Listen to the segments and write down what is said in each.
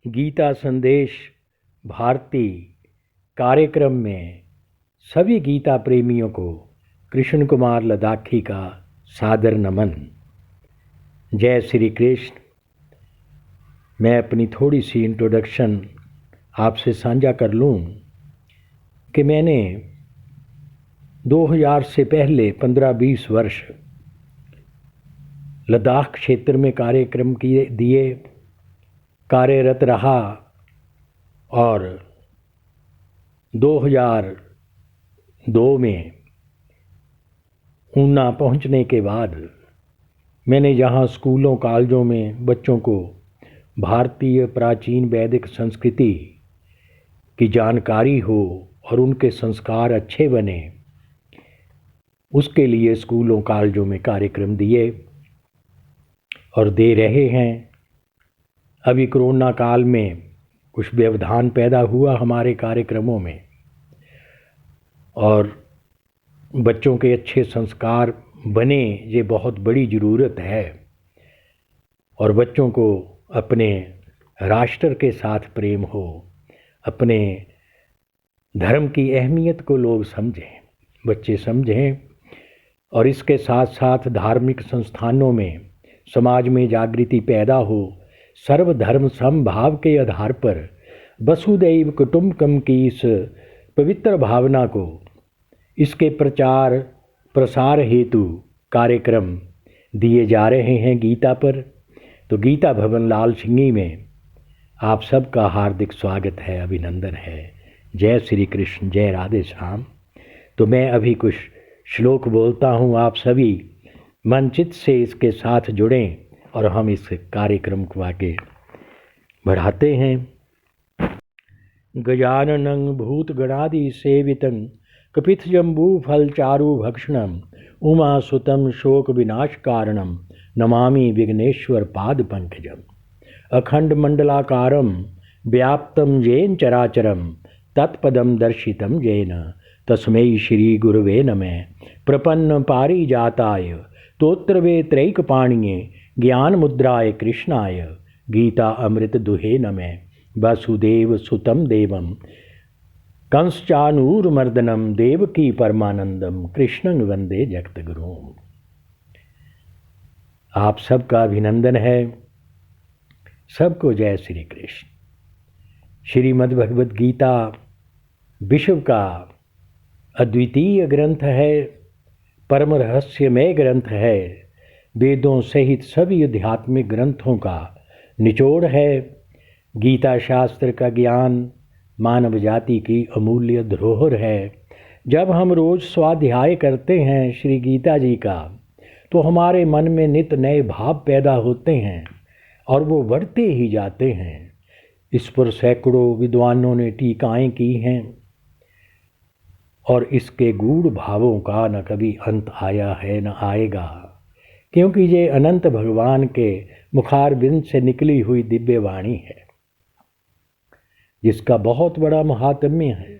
गीता संदेश भारती कार्यक्रम में सभी गीता प्रेमियों को कृष्ण कुमार लद्दाखी का सादर नमन। जय श्री कृष्ण। मैं अपनी थोड़ी सी इंट्रोडक्शन आपसे साझा कर लूं कि मैंने 2000 से पहले 15-20 वर्ष लद्दाख क्षेत्र में कार्यक्रम दिए, कार्यरत रहा और 2002 में ऊना पहुंचने के बाद मैंने जहां स्कूलों कॉलेजों में बच्चों को भारतीय प्राचीन वैदिक संस्कृति की जानकारी हो और उनके संस्कार अच्छे बने, उसके लिए स्कूलों कॉलेजों में कार्यक्रम दिए और दे रहे हैं। अभी कोरोना काल में कुछ व्यवधान पैदा हुआ हमारे कार्यक्रमों में और बच्चों के अच्छे संस्कार बने, ये बहुत बड़ी ज़रूरत है। और बच्चों को अपने राष्ट्र के साथ प्रेम हो, अपने धर्म की अहमियत को लोग समझें, बच्चे समझें और इसके साथ साथ धार्मिक संस्थानों में समाज में जागृति पैदा हो। सर्वधर्म समभाव के आधार पर वसुदैव कुटुंबकम की इस पवित्र भावना को, इसके प्रचार प्रसार हेतु कार्यक्रम दिए जा रहे हैं गीता पर। तो गीता भवन लाल सिंगी में आप सबका हार्दिक स्वागत है, अभिनंदन है। जय श्री कृष्ण, जय राधे श्याम। तो मैं अभी कुछ श्लोक बोलता हूँ, आप सभी मन चित्त से इसके साथ जुड़ें और हम इस कार्यक्रम को आगे बढ़ाते हैं। गजाननं भूतगणादि सेवितं कपित्थजम्बू फलचारु भक्षणं उमासुतं शोक विनाश कारणं नमामि विघ्नेश्वर पाद पंकजम्। अखंड मंडलाकारं व्याप्तं येन चराचरं तत्पदं दर्शितं येन तस्मै श्री गुरुवे नमः। प्रपन्न पारिजाताय तोत्रवे त्रैकपाणिये ज्ञान मुद्राय कृष्णाय गीता अमृत दुहे नमः। वसुदेव सुतं देवं कंसचानूरमर्दनं देवकी परमानंदम कृष्णं वंदे जगद्गुरुं। आप सबका अभिनंदन है, सबको जय श्री कृष्ण। श्रीमद् भगवद गीता विश्व का अद्वितीय ग्रंथ है, परम रहस्यमय ग्रंथ है, वेदों सहित सभी आध्यात्मिक ग्रंथों का निचोड़ है। गीता शास्त्र का ज्ञान मानव जाति की अमूल्य धरोहर है। जब हम रोज़ स्वाध्याय करते हैं श्री गीता जी का, तो हमारे मन में नित नए भाव पैदा होते हैं और वो बढ़ते ही जाते हैं। इस पर सैकड़ों विद्वानों ने टीकाएँ की हैं और इसके गूढ़ भावों का न कभी अंत आया है न आएगा, क्योंकि ये अनंत भगवान के मुखारबिंद से निकली हुई दिव्य वाणी है, जिसका बहुत बड़ा महात्म्य है।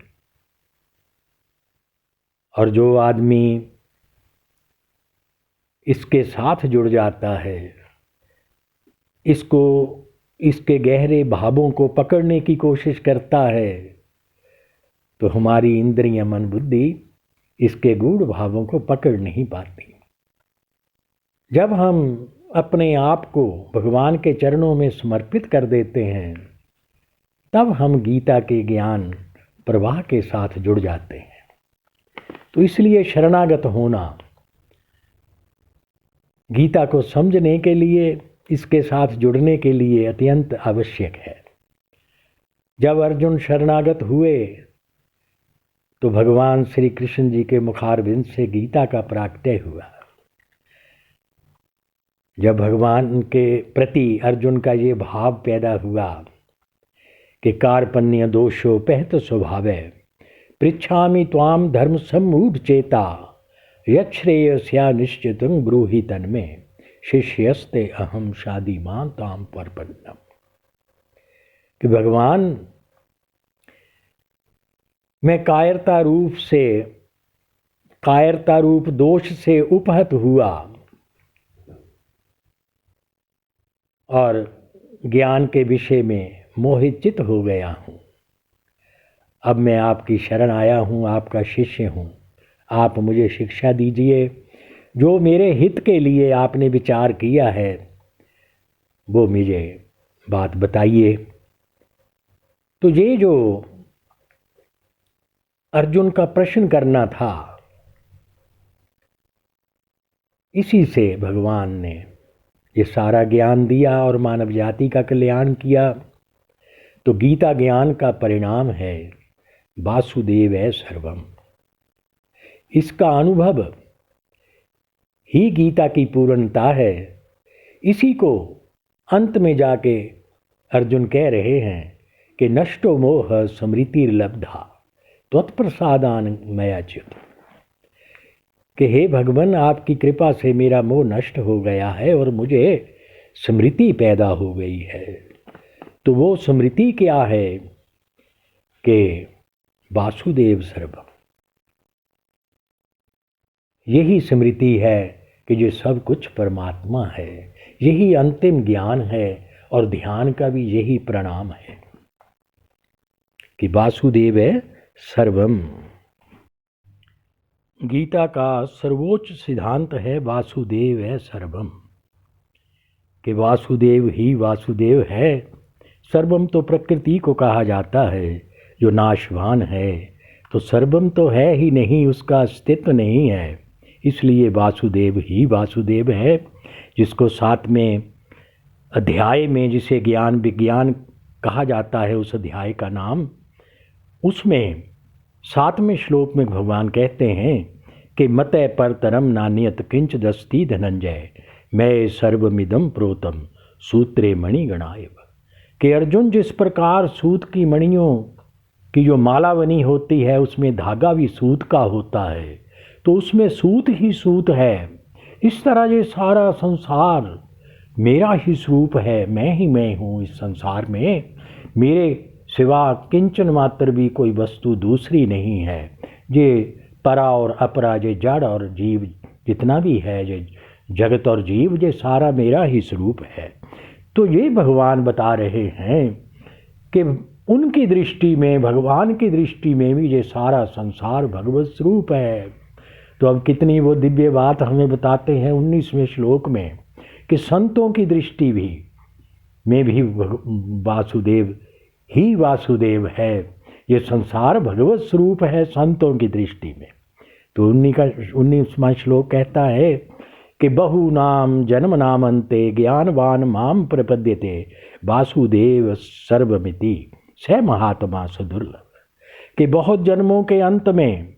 और जो आदमी इसके साथ जुड़ जाता है, इसके गहरे भावों को पकड़ने की कोशिश करता है, तो हमारी इंद्रियां मन बुद्धि इसके गूढ़ भावों को पकड़ नहीं पाती। जब हम अपने आप को भगवान के चरणों में समर्पित कर देते हैं, तब हम गीता के ज्ञान प्रवाह के साथ जुड़ जाते हैं। तो इसलिए शरणागत होना गीता को समझने के लिए, इसके साथ जुड़ने के लिए अत्यंत आवश्यक है। जब अर्जुन शरणागत हुए तो भगवान श्री कृष्ण जी के मुखारबिंद से गीता का प्राकट्य हुआ। जब भगवान के प्रति अर्जुन का ये भाव पैदा हुआ कि कार्पण्य दोषो पहत स्वभावे पृच्छामि त्वाम धर्म सम्मूढ़ चेता यच्छ्रेयस्या निश्चितं ब्रूहि तन्मे शिष्यस्ते अहम शादीमां ताम परपन्नम। कि भगवान, मैं कायरता रूप दोष से उपहत हुआ और ज्ञान के विषय में मोहित हो गया हूँ। अब मैं आपकी शरण आया हूँ, आपका शिष्य हूँ। आप मुझे शिक्षा दीजिए, जो मेरे हित के लिए आपने विचार किया है वो मुझे बात बताइए। तो ये जो अर्जुन का प्रश्न करना था, इसी से भगवान ने ये सारा ज्ञान दिया और मानव जाति का कल्याण किया। तो गीता ज्ञान का परिणाम है वासुदेव है सर्वम। इसका अनुभव ही गीता की पूर्णता है। इसी को अंत में जाके अर्जुन कह रहे हैं कि नष्टो मोह स्मृतिर्लब्धा त्वत्प्रसादान मयाच्युत, कि हे भगवान, आपकी कृपा से मेरा मोह नष्ट हो गया है और मुझे स्मृति पैदा हो गई है। तो वो स्मृति क्या है कि वासुदेव सर्वम। यही स्मृति है कि जो सब कुछ परमात्मा है। यही अंतिम ज्ञान है और ध्यान का भी यही प्रणाम है कि वासुदेव है सर्वम। गीता का सर्वोच्च सिद्धांत है वासुदेव है सर्वम, कि वासुदेव ही वासुदेव है। सर्वम तो प्रकृति को कहा जाता है जो नाशवान है, तो सर्वम तो है ही नहीं, उसका अस्तित्व नहीं है। इसलिए वासुदेव ही वासुदेव है, जिसको 7वें अध्याय में जिसे ज्ञान विज्ञान कहा जाता है, उस अध्याय का नाम, उसमें 7वें श्लोक में भगवान कहते हैं कि मते परतरम नान्यत किंच दस्ति धनंजय मैं सर्वमिदम प्रोतम सूत्रे मणिगणायव। कि अर्जुन, जिस प्रकार सूत की मणियों की जो माला बनी होती है उसमें धागा भी सूत का होता है, तो उसमें सूत ही सूत है। इस तरह ये सारा संसार मेरा ही स्वरूप है, मैं ही मैं हूँ। इस संसार में मेरे सिवा किंचन मात्र भी कोई वस्तु दूसरी नहीं है। ये परा और अपरा, ये जड़ और जीव जितना भी है, ये जगत और जीव, ये सारा मेरा ही स्वरूप है। तो ये भगवान बता रहे हैं कि उनकी दृष्टि में, भगवान की दृष्टि में भी ये सारा संसार भगवत स्वरूप है। तो अब कितनी वो दिव्य बात हमें बताते हैं 19वें श्लोक में कि संतों की दृष्टि भी में भी वासुदेव ही वासुदेव है। ये संसार भगवत स्वरूप है संतों की दृष्टि में। तो 19वां श्लोक कहता है कि बहु नाम जन्म नामंते ज्ञानवान माम प्रपद्यते वासुदेव सर्वमिति स महात्मा सुदुर्लभ। कि बहुत जन्मों के अंत में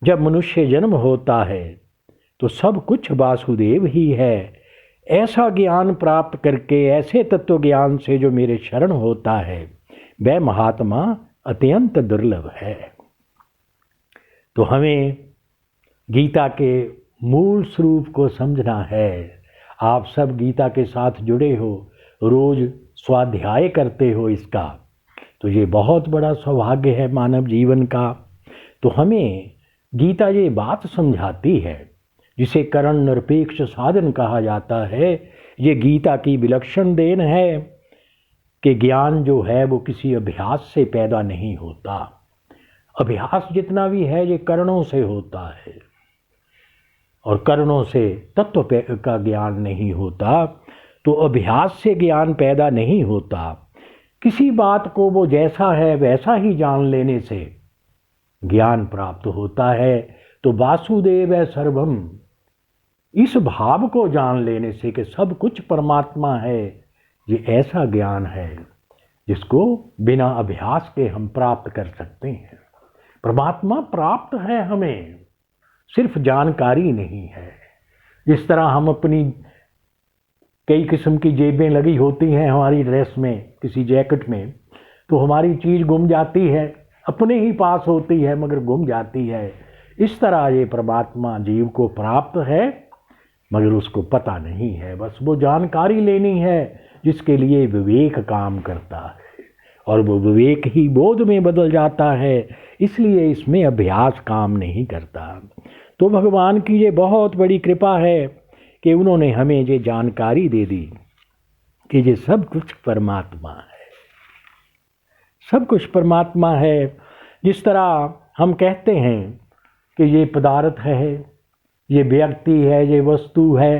जब मनुष्य जन्म होता है तो सब कुछ वासुदेव ही है। ऐसा ज्ञान प्राप्त करके, ऐसे तत्व ज्ञान से जो मेरे शरण होता है, वह महात्मा अत्यंत दुर्लभ है। तो हमें गीता के मूल स्वरूप को समझना है। आप सब गीता के साथ जुड़े हो, रोज स्वाध्याय करते हो इसका, तो ये बहुत बड़ा सौभाग्य है मानव जीवन का। तो हमें गीता ये बात समझाती है, जिसे करण निरपेक्ष साधन कहा जाता है। ये गीता की विलक्षण देन है कि ज्ञान जो है वो किसी अभ्यास से पैदा नहीं होता। अभ्यास जितना भी है ये करणों से होता है, और करणों से तत्व का ज्ञान नहीं होता। तो अभ्यास से ज्ञान पैदा नहीं होता। किसी बात को वो जैसा है वैसा ही जान लेने से ज्ञान प्राप्त होता है। तो वासुदेव है सर्वम, इस भाव को जान लेने से कि सब कुछ परमात्मा है, ये ऐसा ज्ञान है जिसको बिना अभ्यास के हम प्राप्त कर सकते हैं। परमात्मा प्राप्त है हमें, सिर्फ जानकारी नहीं है। जिस तरह हम अपनी कई किस्म की जेबें लगी होती हैं हमारी ड्रेस में, किसी जैकेट में, तो हमारी चीज़ गुम जाती है, अपने ही पास होती है मगर गुम जाती है। इस तरह ये परमात्मा जीव को प्राप्त है मगर उसको पता नहीं है। बस वो जानकारी लेनी है जिसके लिए विवेक काम करता है, और वो विवेक ही बोध में बदल जाता है। इसलिए इसमें अभ्यास काम नहीं करता। तो भगवान की ये बहुत बड़ी कृपा है कि उन्होंने हमें ये जानकारी दे दी कि ये सब कुछ परमात्मा है। सब कुछ परमात्मा है। जिस तरह हम कहते हैं कि ये पदार्थ है, ये व्यक्ति है, ये वस्तु है,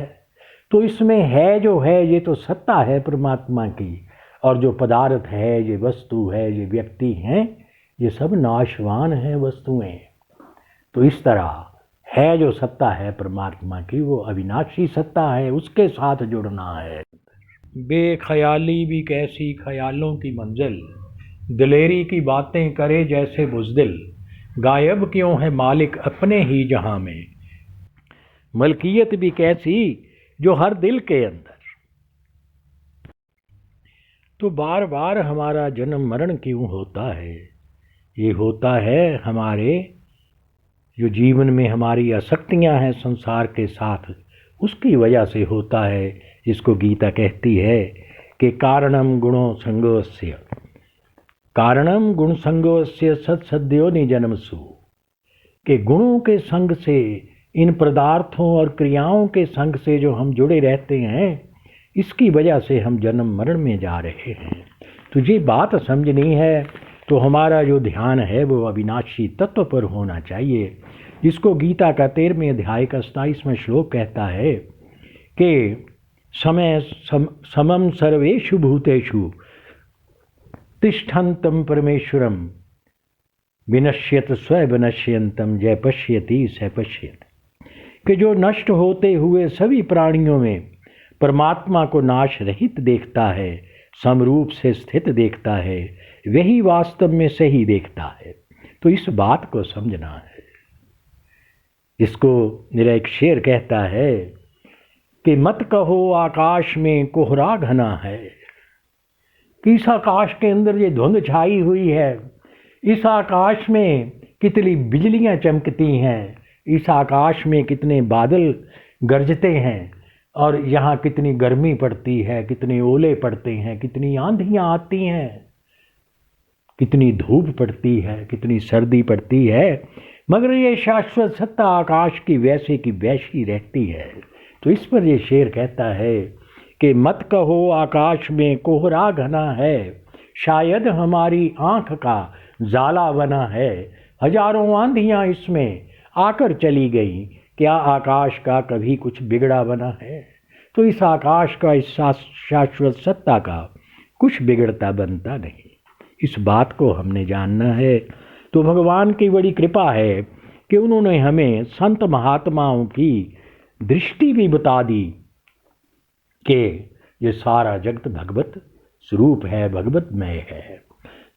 तो इसमें है जो है ये तो सत्ता है परमात्मा की, और जो पदार्थ है, ये वस्तु है, ये व्यक्ति हैं, ये सब नाशवान हैं वस्तुएं। तो इस तरह है जो सत्ता है परमात्मा की, वो अविनाशी सत्ता है, उसके साथ जुड़ना है। बेख्याली भी कैसी ख्यालों की मंजिल, दिलेरी की बातें करे जैसे बुज़दिल, गायब क्यों है मालिक अपने ही जहां में, मलकियत भी कैसी जो हर दिल के अंदर। तो बार बार हमारा जन्म मरण क्यों होता है? ये होता है हमारे जो जीवन में हमारी आसक्तियां हैं संसार के साथ, उसकी वजह से होता है, जिसको गीता कहती है कि कारणम गुणो संगोस्य, कारणम गुण संगोस्य सत्सद्यो निजन्मसु, के गुणों के संग से, इन पदार्थों और क्रियाओं के संग से जो हम जुड़े रहते हैं, इसकी वजह से हम जन्म मरण में जा रहे हैं। तो ये बात समझनी है। तो हमारा जो ध्यान है वो अविनाशी तत्व पर होना चाहिए, जिसको गीता का 13वें अध्याय का 27वां श्लोक कहता है कि समय समम सर्वेषु भूतेषु तिष्ठन्तं परमेश्वरम विनश्यत स्व विनश्यंतम जय पश्यति स पश्यति, कि जो नष्ट होते हुए सभी प्राणियों में परमात्मा को नाश रहित देखता है, समरूप से स्थित देखता है, वही वास्तव में सही देखता है। तो इस बात को समझना है। इसको मेरा एक शेर कहता है कि मत कहो आकाश में कोहरा घना है, कि इस आकाश के अंदर ये धुंध छाई हुई है, इस आकाश में कितनी बिजलियां चमकती हैं, इस आकाश में कितने बादल गरजते हैं, और यहाँ कितनी गर्मी पड़ती है, कितने ओले पड़ते हैं, कितनी आंधियाँ आती हैं, कितनी धूप पड़ती है, कितनी सर्दी पड़ती है, मगर ये शाश्वत सत्ता आकाश की वैसे की वैसी रहती है। तो इस पर ये शेर कहता है कि मत कहो आकाश में कोहरा घना है, शायद हमारी आँख का जाला बना है, हजारों आंधियाँ इसमें आकर चली गई, क्या आकाश का कभी कुछ बिगड़ा बना है? तो इस आकाश का, इस शाश्वत सत्ता का कुछ बिगड़ता बनता नहीं। इस बात को हमने जानना है। तो भगवान की बड़ी कृपा है कि उन्होंने हमें संत महात्माओं की दृष्टि भी बता दी कि ये सारा जगत भगवत स्वरूप है, भगवतमय है।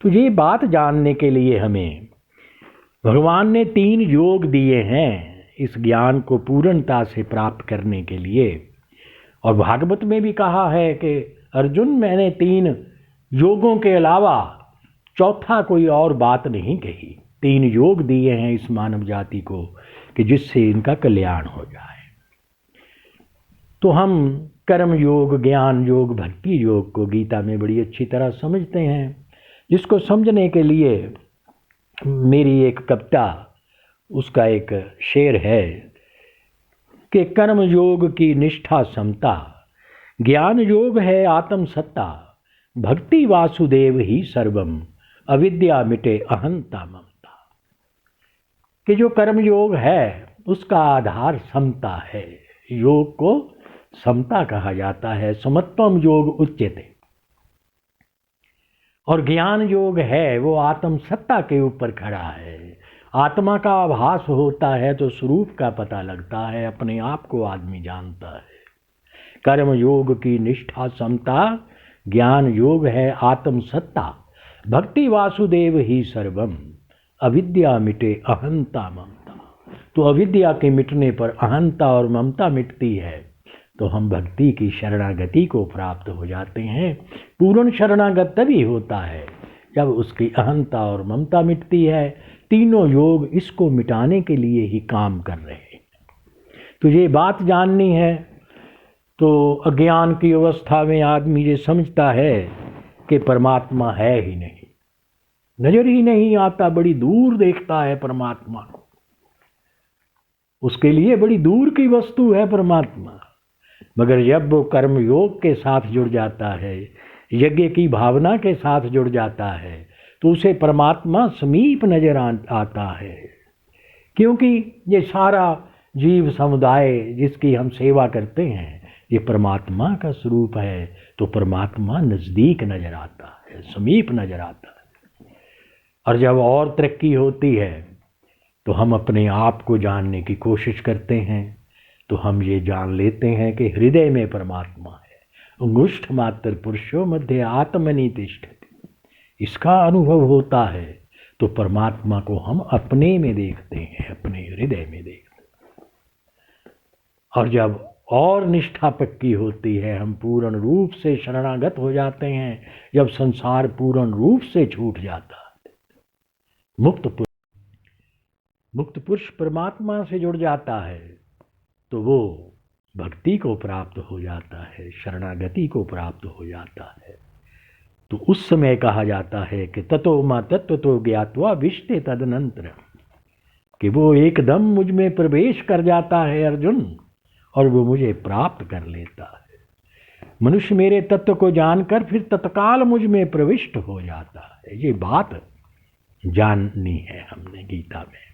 तो ये बात जानने के लिए हमें भगवान ने 3 योग दिए हैं इस ज्ञान को पूर्णता से प्राप्त करने के लिए। और भागवत में भी कहा है कि अर्जुन, मैंने 3 योगों के अलावा चौथा कोई और बात नहीं कही। 3 योग दिए हैं इस मानव जाति को कि जिससे इनका कल्याण हो जाए। तो हम कर्म योग, ज्ञान योग, भक्ति योग को गीता में बड़ी अच्छी तरह समझते हैं, जिसको समझने के लिए मेरी एक कविता, उसका एक शेर है कि कर्म योग की निष्ठा समता, ज्ञान योग है आत्म सत्ता, भक्ति वासुदेव ही सर्वम, अविद्या मिटे अहंता ममता। कि जो कर्म योग है उसका आधार समता है। योग को समता कहा जाता है, समत्वम योग उच्यते। और ज्ञान योग है वो आत्म सत्ता के ऊपर खड़ा है। आत्मा का आभास होता है तो स्वरूप का पता लगता है, अपने आप को आदमी जानता है। कर्म योग की निष्ठा समता, ज्ञान योग है आत्म सत्ता, भक्ति वासुदेव ही सर्वम, अविद्या मिटे अहंता ममता। तो अविद्या के मिटने पर अहंता और ममता मिटती है, तो हम भक्ति की शरणागति को प्राप्त हो जाते हैं। पूर्ण शरणागत तभी होता है जब उसकी अहंता और ममता मिटती है। तीनों योग इसको मिटाने के लिए ही काम कर रहे हैं। तो ये बात जाननी है। तो अज्ञान की अवस्था में आदमी ये समझता है कि परमात्मा है ही नहीं, नजर ही नहीं आता, बड़ी दूर देखता है परमात्मा को, उसके लिए बड़ी दूर की वस्तु है परमात्मा। मगर जब वो कर्म योग के साथ जुड़ जाता है, यज्ञ की भावना के साथ जुड़ जाता है, तो उसे परमात्मा समीप नजर आता है, क्योंकि ये सारा जीव समुदाय जिसकी हम सेवा करते हैं ये परमात्मा का स्वरूप है, तो परमात्मा नज़दीक नजर आता है, समीप नजर आता है। और जब और तरक्की होती है तो हम अपने आप को जानने की कोशिश करते हैं, तो हम ये जान लेते हैं कि हृदय में परमात्मा है। अंगुष्ठ मात्र पुरुषो मध्य आत्मनि तिष्ठति, इसका अनुभव होता है तो परमात्मा को हम अपने में देखते हैं, अपने हृदय में देखते हैं। और जब और निष्ठा पक्की होती है, हम पूर्ण रूप से शरणागत हो जाते हैं, जब संसार पूर्ण रूप से छूट जाता है, मुक्त पुरुष परमात्मा से जुड़ जाता है, तो वो भक्ति को प्राप्त हो जाता है, शरणागति को प्राप्त हो जाता है। तो उस समय कहा जाता है कि ततो मा तत्व तो ज्ञात्वा विष्टे तदनंतर, कि वो एकदम मुझ में प्रवेश कर जाता है अर्जुन, और वो मुझे प्राप्त कर लेता है। मनुष्य मेरे तत्व को जानकर फिर तत्काल मुझ में प्रविष्ट हो जाता है। ये बात जाननी है हमने गीता में,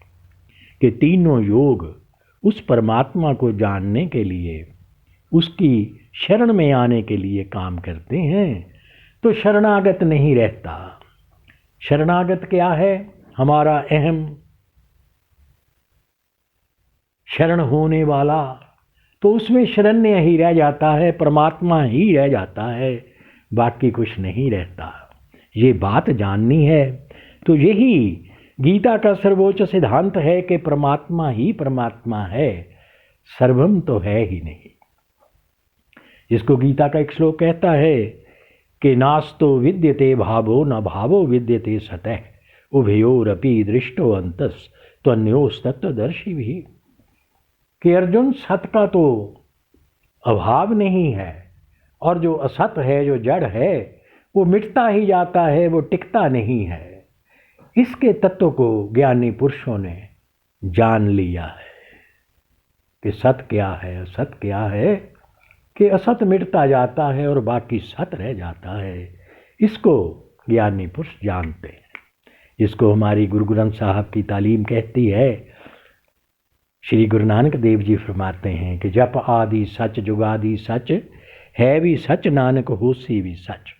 कि तीनों योग उस परमात्मा को जानने के लिए, उसकी शरण में आने के लिए काम करते हैं। तो शरणागत नहीं रहता। शरणागत क्या है? हमारा अहम शरण होने वाला, तो उसमें शरण्य ही रह जाता है, परमात्मा ही रह जाता है, बाकी कुछ नहीं रहता। ये बात जाननी है। तो यही गीता का सर्वोच्च सिद्धांत है कि परमात्मा ही परमात्मा है, सर्वम तो है ही नहीं। जिसको गीता का एक श्लोक कहता है कि नास्तो विद्यते भावो न भावो विद्यते सतः, उभयोरपि दृष्टो अंतस त्वन्योस्तत्वदर्शी भी। कि अर्जुन, सत का तो अभाव नहीं है, और जो असत है, जो जड़ है, वो मिटता ही जाता है, वो टिकता नहीं है। इसके तत्व को ज्ञानी पुरुषों ने जान लिया है कि सत क्या है, असत क्या है, कि असत मिटता जाता है और बाकी सत रह जाता है। इसको ज्ञानी पुरुष जानते हैं। इसको हमारी गुरु ग्रंथ साहब की तालीम कहती है। श्री गुरु नानक देव जी फरमाते हैं कि जप आदि सच जुगादि सच, है भी सच नानक होसी भी सच।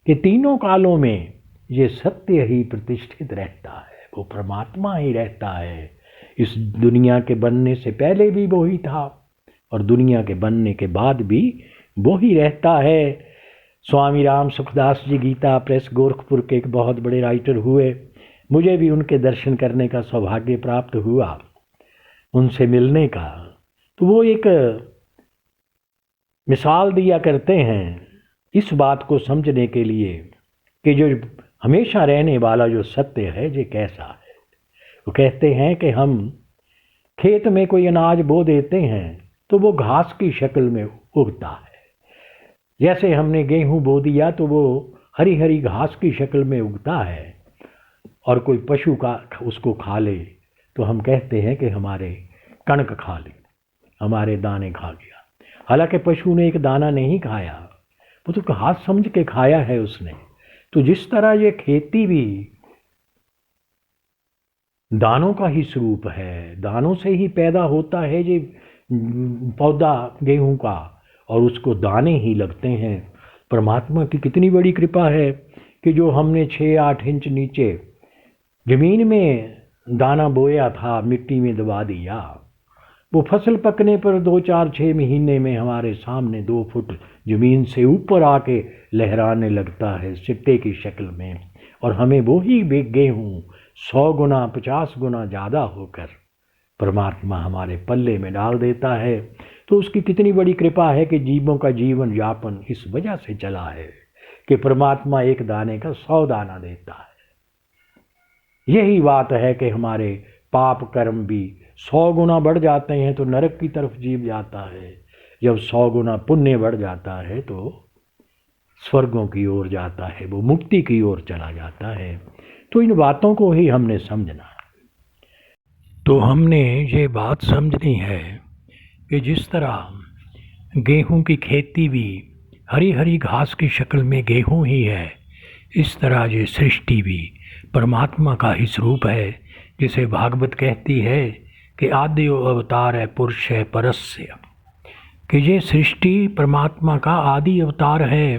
कि तीनों कालों में ये सत्य ही प्रतिष्ठित रहता है, वो परमात्मा ही रहता है। इस दुनिया के बनने से पहले भी वो ही था, और दुनिया के बनने के बाद भी वो ही रहता है। स्वामी राम सुखदास जी गीता प्रेस गोरखपुर के एक बहुत बड़े राइटर हुए। मुझे भी उनके दर्शन करने का सौभाग्य प्राप्त हुआ, उनसे मिलने का। तो वो एक मिसाल दिया करते हैं इस बात को समझने के लिए कि जो हमेशा रहने वाला जो सत्य है ये कैसा है। वो कहते हैं कि हम खेत में कोई अनाज बो देते हैं तो वो घास की शक्ल में उगता है। जैसे हमने गेहूं बो दिया तो वो हरी हरी घास की शक्ल में उगता है, और कोई पशु का उसको खा ले तो हम कहते हैं कि हमारे कणक खा ली, हमारे दाने खा गया। हालांकि पशु ने एक दाना नहीं खाया, वो तो घास समझ के खाया है उसने। तो जिस तरह ये खेती भी दानों का ही स्वरूप है, दानों से ही पैदा होता है ये पौधा गेहूं का, और उसको दाने ही लगते हैं। परमात्मा की कितनी बड़ी कृपा है कि जो हमने 6-8 इंच नीचे जमीन में दाना बोया था, मिट्टी में दबा दिया, वो फसल पकने पर 2-4-6 महीने में हमारे सामने 2 फुट जमीन से ऊपर आके लहराने लगता है सिट्टे की शक्ल में, और हमें वो ही गेहूँ 100 गुना 50 गुना ज़्यादा होकर परमात्मा हमारे पल्ले में डाल देता है। तो उसकी कितनी बड़ी कृपा है कि जीवों का जीवन यापन इस वजह से चला है कि परमात्मा एक दाने का 100 दाना देता है। यही बात है कि हमारे पाप कर्म भी 100 गुना बढ़ जाते हैं तो नरक की तरफ जीव जाता है, जब 100 गुना पुण्य बढ़ जाता है तो स्वर्गों की ओर जाता है, वो मुक्ति की ओर चला जाता है। तो इन बातों को ही हमने समझना। तो हमने ये बात समझनी है कि जिस तरह गेहूं की खेती भी हरी हरी घास की शक्ल में गेहूं ही है, इस तरह ये सृष्टि भी परमात्मा का ही स्वरूप है, जिसे भागवत कहती है कि आदि अवतार है पुरुष है परस्य, कि ये सृष्टि परमात्मा का आदि अवतार है।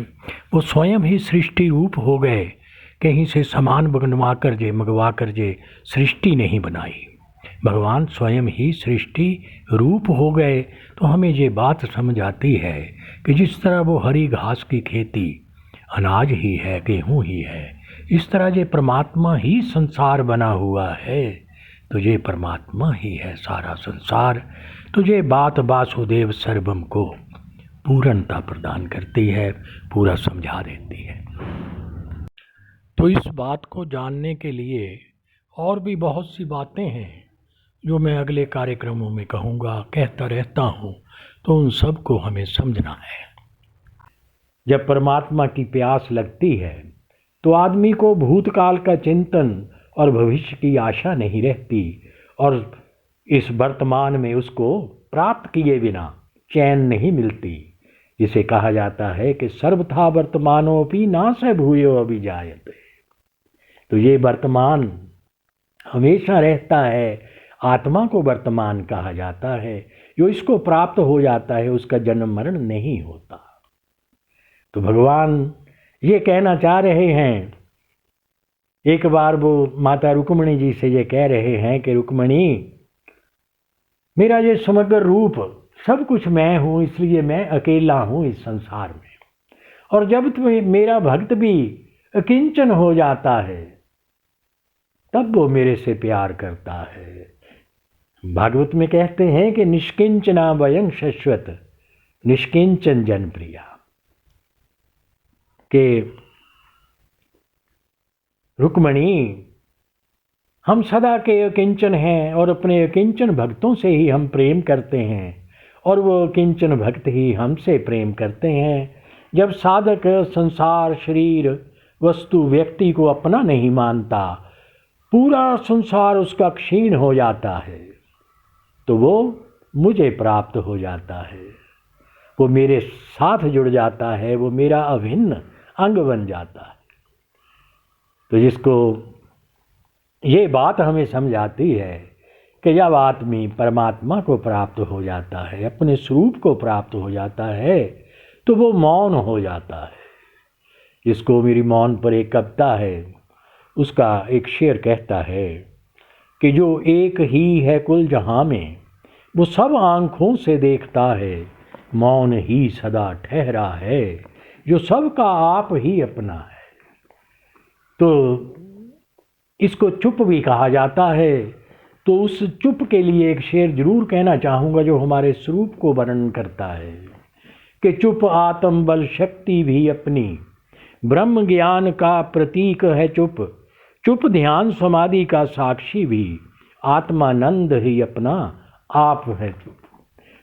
वो स्वयं ही सृष्टि रूप हो गए, कहीं से सामान मंगवा कर जे सृष्टि नहीं बनाई, भगवान स्वयं ही सृष्टि रूप हो गए। तो हमें ये बात समझ आती है कि जिस तरह वो हरी घास की खेती अनाज ही है, गेहूँ ही है, इस तरह ये परमात्मा ही संसार बना हुआ है। तो ये परमात्मा ही है सारा संसार। तो ये बात वासुदेव सर्वम को पूर्णता प्रदान करती है, पूरा समझा देती है। तो इस बात को जानने के लिए और भी बहुत सी बातें हैं जो मैं अगले कार्यक्रमों में कहूँगा, कहता रहता हूँ, तो उन सब को हमें समझना है। जब परमात्मा की प्यास लगती है तो आदमी को भूतकाल का चिंतन और भविष्य की आशा नहीं रहती, और इस वर्तमान में उसको प्राप्त किए बिना चैन नहीं मिलती, जिसे कहा जाता है कि सर्वथा वर्तमानोपि नाश भूयो अभिजायते। तो ये वर्तमान हमेशा रहता है, आत्मा को वर्तमान कहा जाता है। जो इसको प्राप्त हो जाता है उसका जन्म मरण नहीं होता। तो भगवान ये कहना चाह रहे हैं, एक बार वो माता रुक्मिणी जी से ये कह रहे हैं कि रुक्मिणी, मेरा ये समग्र रूप सब कुछ मैं हूँ, इसलिए मैं अकेला हूँ इस संसार में, और जब मेरा भक्त भी अकिंचन हो जाता है तब वो मेरे से प्यार करता है। भागवत में कहते हैं कि निष्किंचना वयं शश्वत निष्किंचन जन प्रिया, के रुक्मिणी हम सदा के अकिंचन हैं और अपने अकिंचन भक्तों से ही हम प्रेम करते हैं, और वो अकिंचन भक्त ही हमसे प्रेम करते हैं। जब साधक संसार शरीर वस्तु व्यक्ति को अपना नहीं मानता, पूरा संसार उसका क्षीण हो जाता है, तो वो मुझे प्राप्त हो जाता है, वो मेरे साथ जुड़ जाता है, वो मेरा अभिन्न अंग बन जाता है। तो जिसको ये बात हमें समझाती है कि जब आदमी परमात्मा को प्राप्त हो जाता है, अपने स्वरूप को प्राप्त हो जाता है, तो वो मौन हो जाता है। जिसको मेरी मौन पर एक कविता है, उसका एक शेर कहता है कि जो एक ही है कुल जहाँ में, वो सब आँखों से देखता है, मौन ही सदा ठहरा है, जो सबका आप ही अपना है। तो इसको चुप भी कहा जाता है। तो उस चुप के लिए एक शेर जरूर कहना चाहूँगा जो हमारे स्वरूप को वर्णन करता है कि चुप आत्म बल शक्ति भी अपनी, ब्रह्म ज्ञान का प्रतीक है चुप, चुप ध्यान समाधि का साक्षी भी, आत्मानंद ही अपना आप है चुप।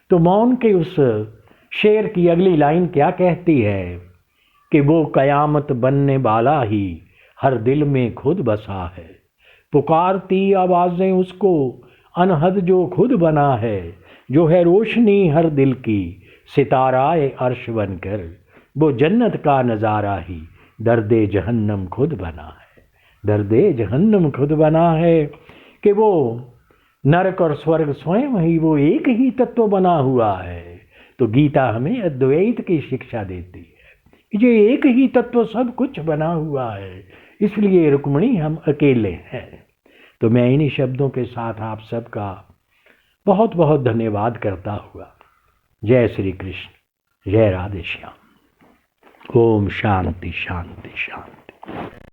तो मौन के उस शेर की अगली लाइन क्या कहती है कि वो कयामत बनने वाला ही हर दिल में खुद बसा है, पुकारती आवाज़ें उसको अनहद जो खुद बना है, जो है रोशनी हर दिल की सिताराए अर्श बनकर, वो जन्नत का नज़ारा ही दर्दे जहन्नम खुद बना है, दर्दे जहन्नम खुद बना है। कि वो नरक और स्वर्ग स्वयं ही वो एक ही तत्व बना हुआ है। तो गीता हमें अद्वैत की शिक्षा देती है कि ये एक ही तत्व सब कुछ बना हुआ है, इसलिए रुक्मिणी हम अकेले हैं। तो मैं इन्हीं शब्दों के साथ आप सबका बहुत बहुत धन्यवाद करता हुआ, जय श्री कृष्ण, जय राधे श्याम। ओम शांति शांति शांति।